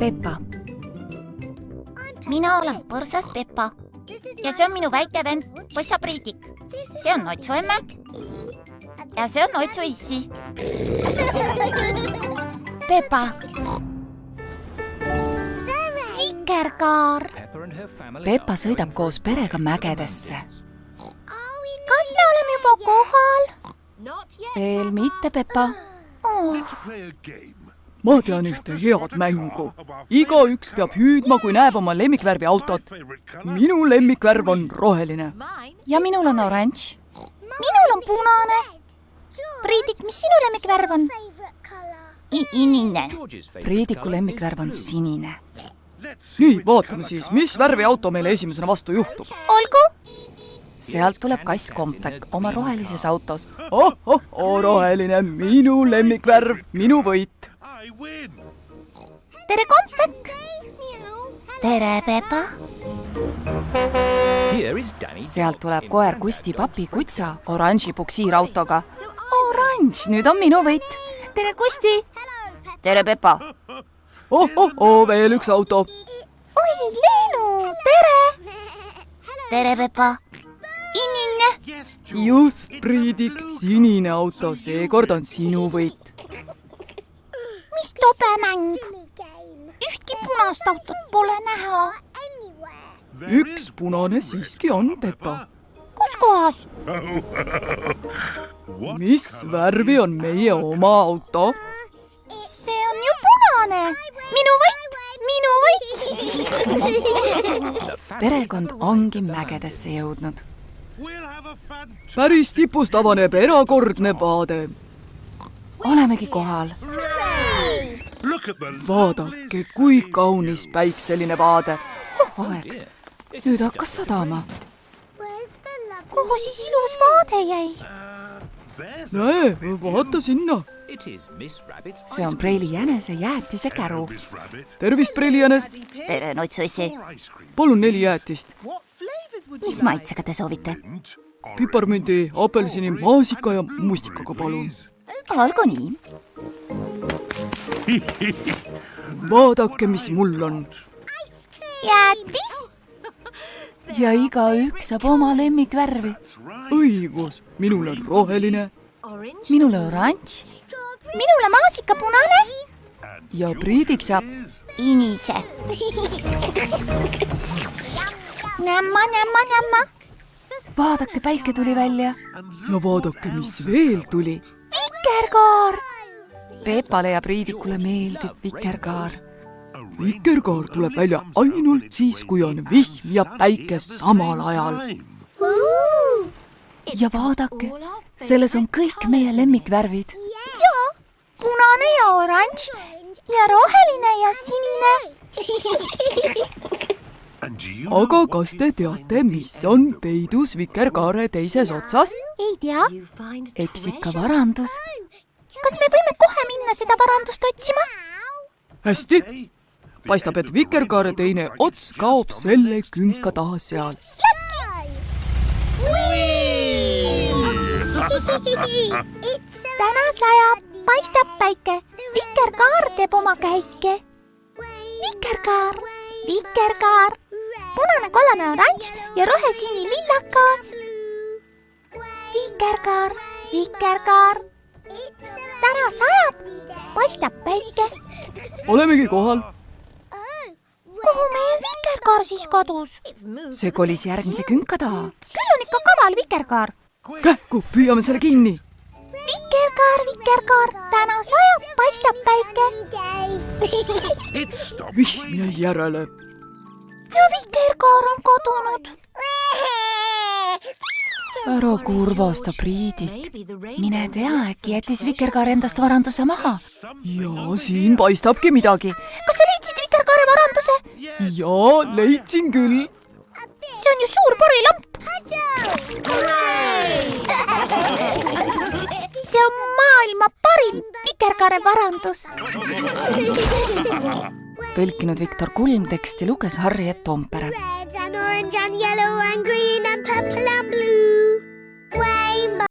Peppa. Mina olen põrsas Peppa ja see on minu väike vend Põssa Priidik. See on Otsu emme ja see on Otsu issi. Peppa. Vikerkaar. Peppa sõidab koos perega mägedesse. Kas me oleme juba kohal? Veel mitte, Peppa. Ma tean ühte head mängu. Igaüks peab hüüdma, kui näeb oma lemmikvärvi autot. Minu lemmikvärv on roheline. Ja minul on oranž. Minul on punane. Priidik, mis sinu lemmikvärv on? Inine. Priidiku lemmikvärv on sinine. Nii, vaatame siis, mis värvi auto meile esimesena vastu juhtub. Olgu. Sealt tuleb kass Kompek oma rohelises autos. Roheline, minu lemmikvärv, minu võit. Tere, Kompek! Tere, Peppa! Sealt tuleb koer Kusti papi Kutsa oranži puksiirautoga. Oranž, nüüd on minu võit. Tere, Kusti! Tere, Peppa! Veel üks auto. Oi, Leenu! Tere! Tere, Peppa! Inine! Just, Priidik, sinine auto, seekord on sinu võit. Mis tobe mäng? Ühtki punast autot pole näha. Üks punane siiski on, Peppa. Kus kohas? Mis värvi on meie oma auto? See on ju punane. Minu võit! Minu võit! Perekond ongi mägedesse jõudnud. Päris tipust avaneb erakordne vaade. Olemegi kohal. Vaadake, kui kaunis päikseline vaade. Aeg. Nüüd hakkas sadama. Kuhu siis ilus vaade jäi? Näe, vaata sinna. See on Preili jänese jäätise käru. Tervist, Preili jänes. Tere, Notsu issi. Palun 4 jäätist. Mis maitsega te soovite? Piparmündi, apelsini, maasika ja mustikaga palun. Olgu nii. Vaadake, mis mul on. Jäätis? Ja igaüks saab oma lemmikvärvi. Õigus, minul on roheline. Minule oranž. Minule maasika punane. Ja Priidik saab Inise. Nämma, nämma, nämma. Vaadake, päike tuli välja. ja vaadake, mis veel tuli. Vikerkaar. Peppale ja Priidikule meeldib vikerkaar. Vikerkaar tuleb välja ainult siis, kui on vihm ja päike samal ajal. Ja vaadake, selles on kõik meie lemmikvärvid. Jaa, punane ja oranž ja roheline ja sinine. Aga kas te teate, mis on peidus vikerkaare teises otsas? Ei tea. Eks ikka varandus. Kas me võime kohe minna seda varandust otsima? Hästi. Paistab, et vikerkaare teine ots kaob selle künka taha seal. Täna sajab, paistab päike. Vikerkaar teeb oma käike. Vikerkaar, vikerkaar. Punane, kollane, oranž ja rohesini lillakas. Vikerkaar, vikerkaar. Täna sajab, paistab päike. Olemegi kohal. Kuhu meie vikerkaar siis kadus? See kolis järgmise künka taha. Küll on ikka kaval vikerkaar. Kähku, püüame selle kinni. Vikerkaar, vikerkaar. Täna sajab, paistab päike. Vihm jäi järele. Ja vikerkaar on kadunud. Ära kurvasta, Priidik. Mine tea, äkki jättis vikerkaar endast varanduse maha. Ja siin paistabki midagi. Kas sa leidsid vikerkaare varanduse? Ja, leidsin küll. See on ju suur porilamp. See on maailma parim vikerkaare varandus. Tõlkinud Viktor Kulm, teksti luges Harriet Toompere. Red and orange and yellow and green and purple and blue.